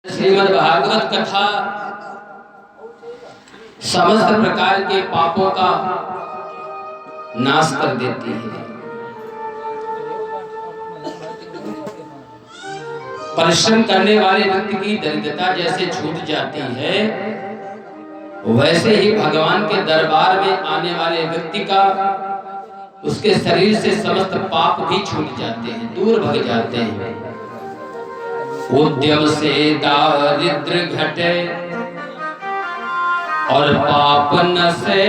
श्रीमद् भागवत कथा समस्त प्रकार के पापों का नाश कर देती है। परिश्रम करने वाले व्यक्ति की दरिद्रता जैसे छूट जाती है, वैसे ही भगवान के दरबार में आने वाले व्यक्ति का उसके शरीर से समस्त पाप भी छूट जाते हैं, दूर भग जाते हैं। उद्यम से दारिद्र घटे और पाप नसे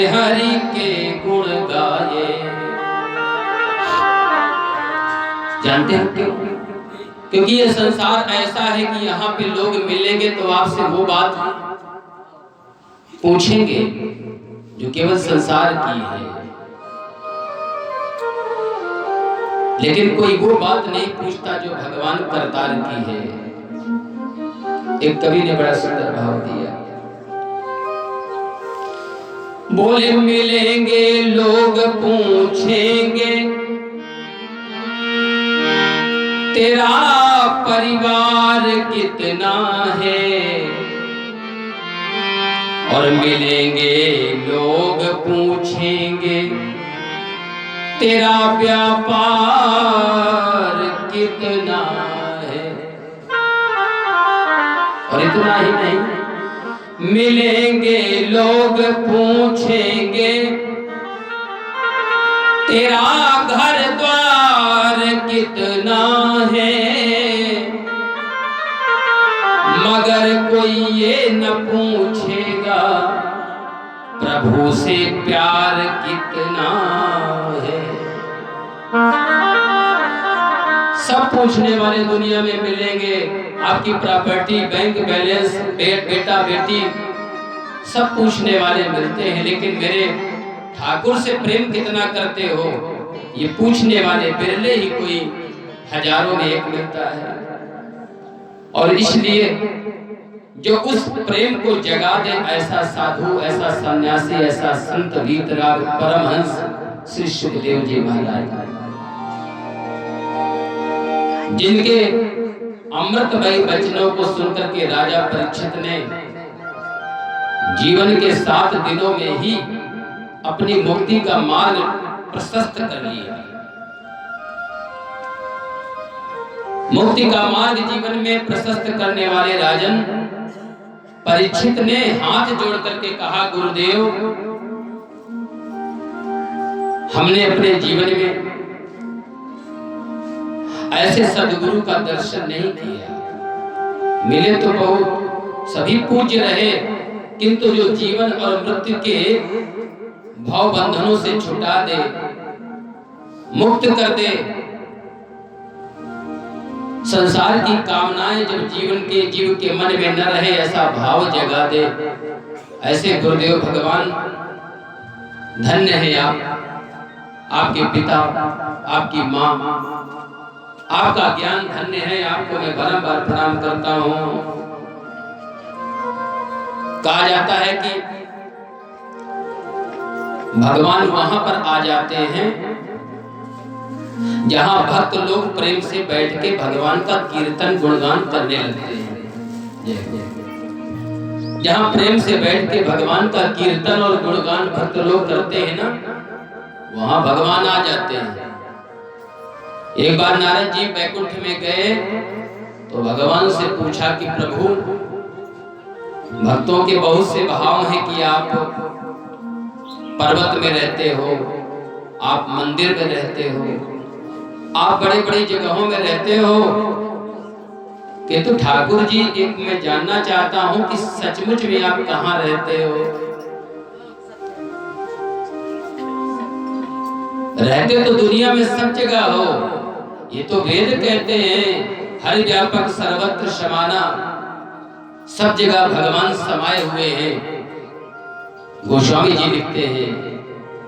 हरि के गुण गाए। जानते हैं क्यों? क्योंकि ये संसार ऐसा है कि यहाँ पे लोग मिलेंगे तो आपसे वो बात पूछेंगे जो केवल संसार की है, लेकिन कोई वो बात नहीं पूछता जो भगवान करतार की है। एक कवि ने बड़ा सुंदर भाव दिया, बोले मिलेंगे लोग पूछेंगे तेरा परिवार कितना है, और मिलेंगे लोग पूछेंगे तेरा व्यापार कितना है। और इतना ही नहीं, मिलेंगे लोग पूछेंगे तेरा घर द्वार कितना है, मगर कोई ये न पूछेगा प्रभु से प्यार कितना है। सब पूछने वाले दुनिया में मिलेंगे, आपकी प्रॉपर्टी, बैंक बैलेंस, बेटा बेटी, सब पूछने वाले मिलते हैं, लेकिन मेरे ठाकुर से प्रेम कितना करते हो ये पूछने वाले बिरले ही कोई हजारों में एक मिलता है। और इसलिए जो उस प्रेम को जगा दे, ऐसा साधु, ऐसा सन्यासी, ऐसा संत वीतराग परमहंस श्री सुखदेव जी महाराज, जिनके अमृतमयी वचनों को सुनकर के राजा परीक्षित ने जीवन के 7 दिनों में ही अपनी मुक्ति का मार्ग प्रशस्त कर लिया। मुक्ति का मार्ग जीवन में प्रशस्त करने वाले राजन परीक्षित ने हाथ जोड़ करके कहा, गुरुदेव, हमने अपने जीवन में ऐसे सद्गुरु का दर्शन नहीं किया। मिले तो बहुत, सभी पूज्य रहे, किंतु जो जीवन और मृत्यु के भाव बंधनों से छुटा दे, मुक्त कर दे, संसार की कामनाएं जब जीव के मन में न रहे, ऐसा भाव जगा दे, ऐसे गुरुदेव भगवान धन्य है आप, आपके पिता, आपकी माँ, आपका ज्ञान धन्य है, आपको मैं बारंबार प्रणाम करता हूँ। कहा जाता है कि भगवान वहां पर आ जाते हैं जहां भक्त लोग प्रेम से बैठ के भगवान का कीर्तन गुणगान करने लगते हैं। जहां प्रेम से बैठ के भगवान का कीर्तन और गुणगान भक्त लोग करते हैं ना, वहां भगवान आ जाते हैं। एक बार नारद जी बैकुंठ में गए तो भगवान से पूछा कि प्रभु, भक्तों के बहुत से भाव हैं कि आप पर्वत में रहते हो, आप मंदिर में रहते हो, आप बड़े बड़े जगहों में रहते हो, किंतु ठाकुर जी, एक मैं जानना चाहता हूं कि सचमुच में आप कहां रहते हो? रहते तो दुनिया में सब जगह हो, ये तो वेद कहते हैं, हर व्यापक सर्वत्र समाना, सब जगह भगवान समाये हुए हैं। गोस्वामी जी लिखते हैं,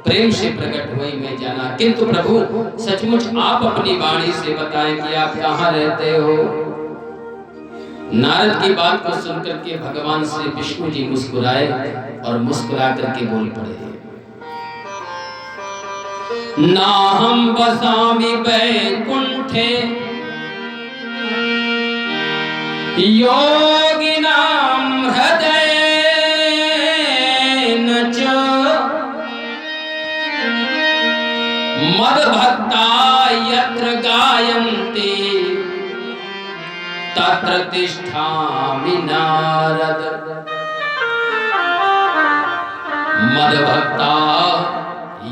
प्रेम से प्रकट हुई मैं जाना, किंतु प्रभु सचमुच आप अपनी वाणी से बताएं कि आप कहां रहते हो। नारद की बात को सुनकर के भगवान श्री विष्णु जी मुस्कुराए और मुस्कुरा करके बोल पड़े, ना हम बसामि बैकुंठे योगिनां हृदय च मद्भक्ता यत्र गायन्ति तत्र तिष्ठामि नारद। मद्भक्ता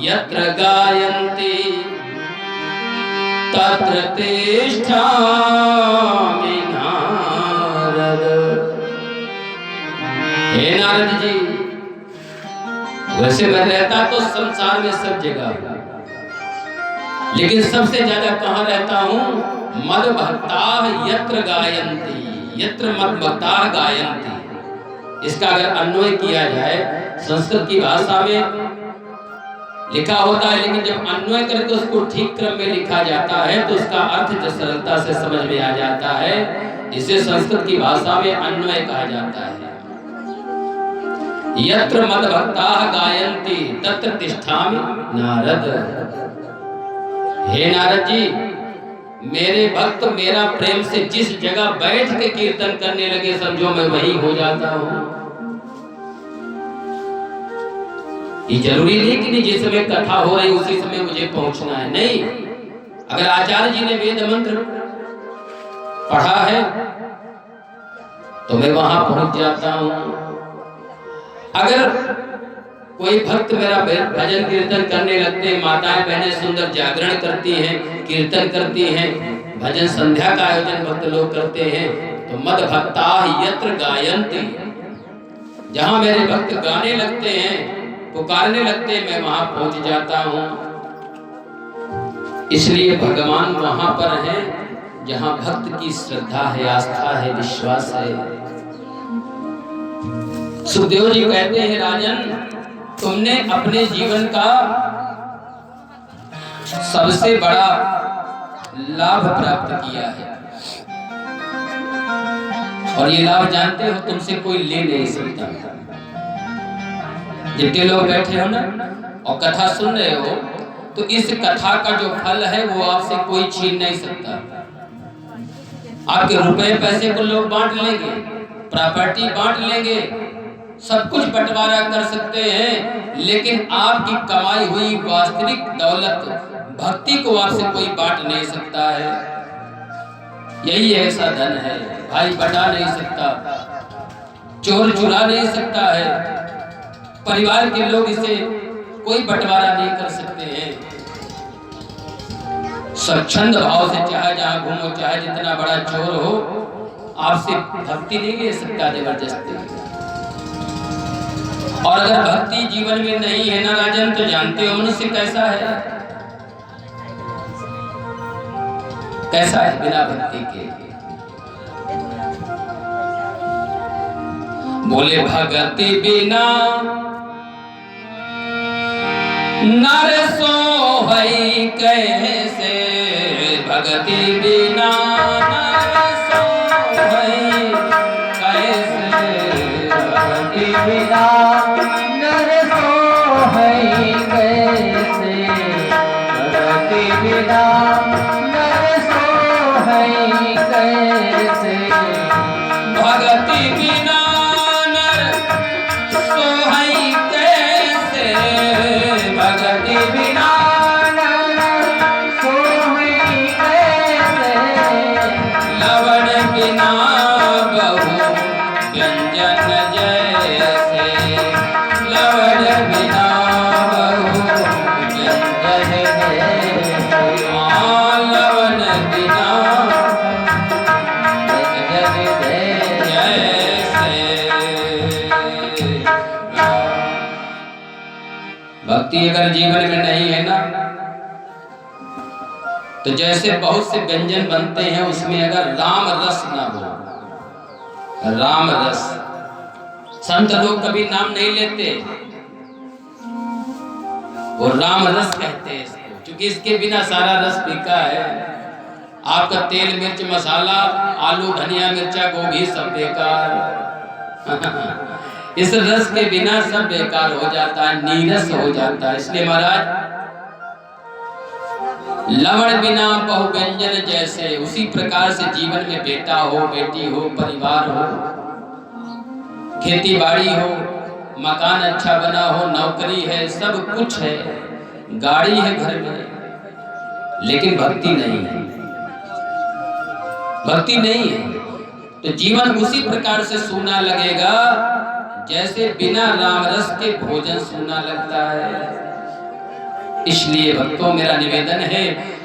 यत्र गायन्ति तत्र तिष्ठामि नारद। हे नारद जी, वैसे मैं रहता तो संसार में सब जगह, लेकिन सबसे ज्यादा कहाँ रहता हूँ? मद्भक्ता यत्र गायन्ति, यत्र मद्भक्ता गायन्ति। इसका अगर अन्वय किया जाए, संस्कृत की भाषा में लिखा होता है, लेकिन जब अन्वय करके उसको ठीक क्रम में लिखा जाता है तो उसका अर्थ जो सरलता से समझ में आ जाता है। इसे संस्कृत की भाषा में अन्वय कहा जाता है। यत्र मद्भक्ता गायन्ति तत्र तिष्ठामि नारद। हे नारद जी, मेरे भक्त मेरा प्रेम से जिस जगह बैठ के कीर्तन करने लगे, समझो मैं वहीं हो जाता हूँ। ये जरूरी नहीं कि जिस समय कथा हो रही उसी समय मुझे पहुंचना है, नहीं। अगर आचार्य जी ने वेद मंत्र पढ़ा है तो मैं वहां पहुंच जाता हूं। अगर कोई भक्त मेरा भजन कीर्तन करने लगते हैं, माताएं बहनें सुंदर जागरण करती हैं, कीर्तन करती हैं, भजन संध्या का आयोजन भक्त लोग करते हैं, तो मद्भक्ता यत्र गायन्ति, जहां मेरे भक्त गाने लगते हैं, पुकारने लगते हैं, मैं वहां पहुंच जाता हूं। इसलिए भगवान वहां पर हैं जहां भक्त की श्रद्धा है, आस्था है, विश्वास है। सुखदेव जी कहते हैं, राजन, तुमने अपने जीवन का सबसे बड़ा लाभ प्राप्त किया है, और ये लाभ जानते हो तुमसे कोई ले नहीं सकता। जितने लोग बैठे हो ना और कथा सुन रहे हो, तो इस कथा का जो फल है वो आपसे कोई छीन नहीं सकता। आपके रुपए पैसे को लोग बांट लेंगे, प्रॉपर्टी बांट लेंगे, सब कुछ बंटवारा कर सकते हैं, लेकिन आपकी कमाई हुई वास्तविक दौलत भक्ति को आपसे कोई बांट नहीं सकता है। यही ऐसा धन है, भाई बटा नहीं सकता, चोर चुरा नहीं सकता है, परिवार के लोग इसे कोई बंटवारा नहीं कर सकते हैं। स्वच्छंद भाव से चाहे जहां घूमो, चाहे जितना बड़ा चोर हो, आपसे भक्ति नहीं ले सकता जबरदस्ती। और अगर भक्ति जीवन में नहीं है ना राजन, तो जानते हो मनुष्य कैसा है, कैसा है बिना भक्ति के। बोले भक्ति बिना नर सोहई कैसे, भक्ति बिना नर सोहई कैसे, भक्ति बिना नर सोहई कैसे, भक्ति बिना नर सोहई कैसे, भक्ति बिना भक्ति बिना सोहई कैसे, लवण बिना बहु व्यंजन जैसे, लवण बिना बहु व्यंजन जैसे, लवण बिना व्यंजन जैसे। भक्ति अगर जीवन में नहीं है ना, तो जैसे बहुत से व्यंजन बनते हैं, उसमें अगर राम रस ना हो, राम रस, संत लोग कभी नाम नहीं लेते, वो राम रस कहते हैं इसको, क्योंकि इसके बिना सारा रस फीका है। आपका तेल मिर्च मसाला आलू धनिया मिर्चा गोभी सब बेकार। इस रस के बिना सब बेकार हो जाता है, नीरस हो जाता है। इसलिए महाराज लवण बिना बहुव्यंजन जैसे, उसी प्रकार से जीवन में बेटा हो, बेटी हो, परिवार हो, खेती बाड़ी हो, मकान अच्छा बना हो, नौकरी है, सब कुछ है, गाड़ी है घर में, लेकिन भक्ति नहीं है, भक्ति नहीं है, तो जीवन उसी प्रकार से सूना लगेगा जैसे बिना राम रस के भोजन सूना लगता है। इसलिए भक्तों, मेरा निवेदन है,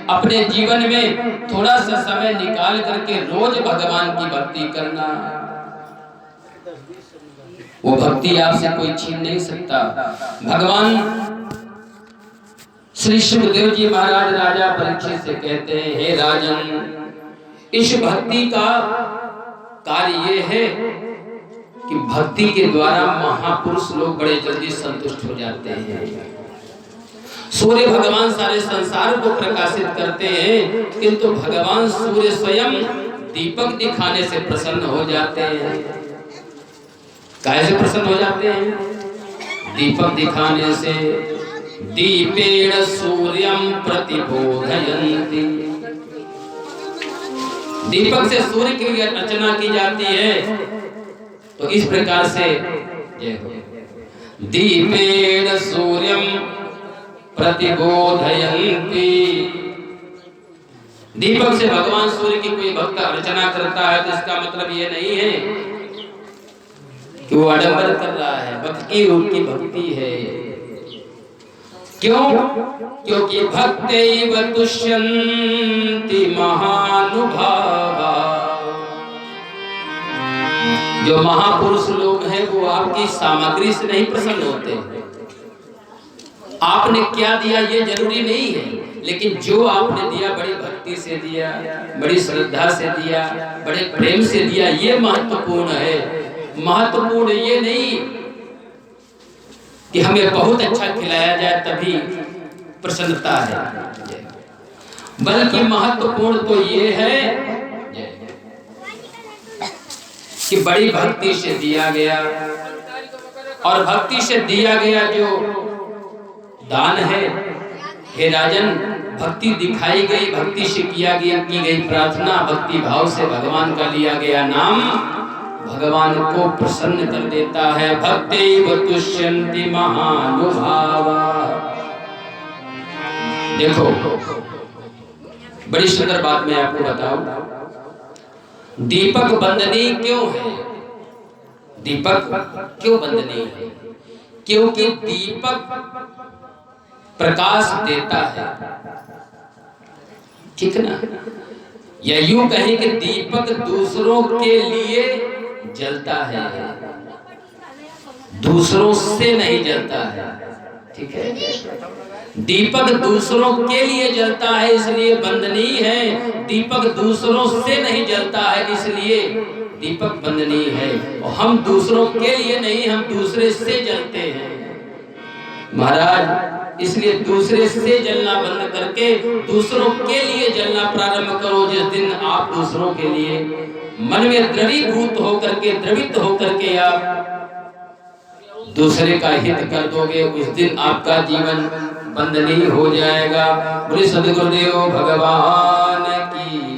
अपने जीवन में थोड़ा सा समय निकाल करके रोज भगवान की भक्ति करना। वो भक्ति आपसे कोई छीन नहीं सकता। भगवान श्री सुखदेव जी महाराज राजा परीक्षित से कहते हैं, हे राजन, इस भक्ति का कार्य ये है कि भक्ति के द्वारा महापुरुष लोग बड़े जल्दी संतुष्ट हो जाते हैं। सूर्य भगवान सारे संसार को प्रकाशित करते हैं, किंतु भगवान सूर्य स्वयं दीपक दिखाने से प्रसन्न हो जाते हैं। कैसे प्रसन्न हो जाते हैं? दीपक दिखाने से। दीपेण सूर्यं प्रतिबोधयन्ति, दीपक से सूर्य की अर्चना की जाती है। तो इस प्रकार से दीपेण सूर्यं प्रतिबोधयन्ति, दीपक से भगवान सूर्य की कोई भक्त अर्चना करता है तो इसका मतलब ये नहीं है कि वो आडंबर कर रहा है, भक्ति उनकी भक्ति है। क्यों? क्योंकि भक्तैव तुष्यन्ति महानुभावा, जो महापुरुष लोग हैं वो आपकी सामग्री से नहीं प्रसन्न होते। आपने क्या दिया ये जरूरी नहीं है, लेकिन जो आपने दिया बड़ी भक्ति से दिया, बड़ी श्रद्धा से दिया, बड़े प्रेम से दिया, ये महत्वपूर्ण है। महत्वपूर्ण ये नहीं कि हमें बहुत अच्छा खिलाया जाए तभी प्रसन्नता है, बल्कि महत्वपूर्ण तो ये है कि बड़ी भक्ति से दिया गया, और भक्ति से दिया गया जो दान है, हे राजन, भक्ति दिखाई गई, भक्ति से किया गया की गई प्रार्थना, भक्ति भाव से भगवान का लिया गया नाम भगवान को प्रसन्न कर देता है। भक्तैव तुष्यन्ति महानुभावा। देखो, बड़ी सुंदर बात मैं आपको बताऊं, दीपक वंदनीय क्यों है? दीपक क्यों वंदनीय है? क्योंकि दीपक प्रकाश देता है, ठीक ना? या यूं कहें कि दीपक दूसरों के लिए जलता है, दूसरों से नहीं जलता है, ठीक है? दीपक दूसरों के लिए जलता है इसलिए वंदनीय है, दीपक दूसरों से नहीं जलता है इसलिए दीपक वंदनीय है। और हम दूसरों के लिए नहीं, हम दूसरे से जलते हैं महाराज। इसलिए दूसरे से जलना बंद करके दूसरों के लिए जलना प्रारंभ करो। जिस दिन आप दूसरों के लिए मन में द्रवीभूत होकर के, द्रवित होकर के आप दूसरे का हित कर दोगे, उस दिन आपका जीवन वंदनीय हो जाएगा। बोले सद्गुरुदेव भगवान की